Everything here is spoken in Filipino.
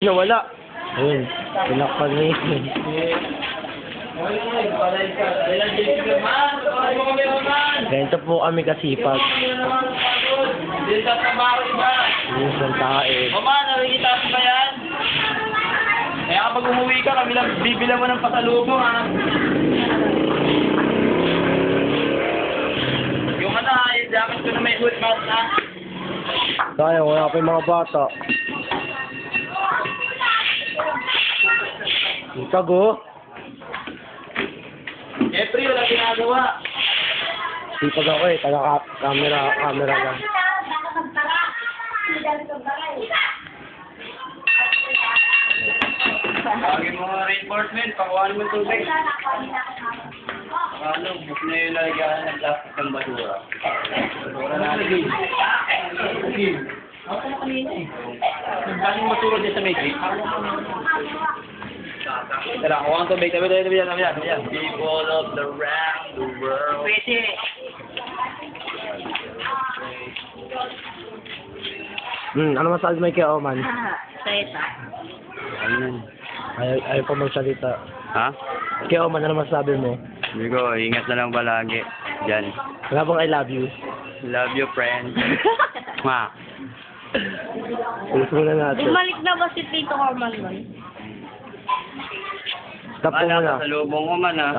Nawala. Ayun, pinakpan niya yun. Ganito po kami kasipag. Yung santae. Mama, nakikita mo ba yan? Kaya kapag umuwi ka, kami lang bibila mo ng pasalubong, ha? Yung ano, ha? Yung jacket ko na may hood mask, ha? Sayang, wala pa yung mga bata. Ikago. Jeffrey, wala ginagawa. Sipag ako eh, taga-camera lang. Tawagin mo mga reinforcement, pakuhaan mo yung tubig. Ano, buk na yung lalagyan ng plastic ng basura. Basura na lagi. Ako na kanina eh. Nagbaling basura dyan sa Magic. Tara, kuha ang tubig. Tabi. People of the round the world. Pwede. Ano masabi mo kay Oman? Salita. Ayaw pa magsalita. Ha? Kay Oman, ano masabi mo? Sabi ko, ingat na lang palagi. Diyan. Wala bang I love you? Love you, friend. Ma. Ulis muna natin. Bumalik na ba si Tito Orman nun? Stop po muna. Sa lubong ko man, ha?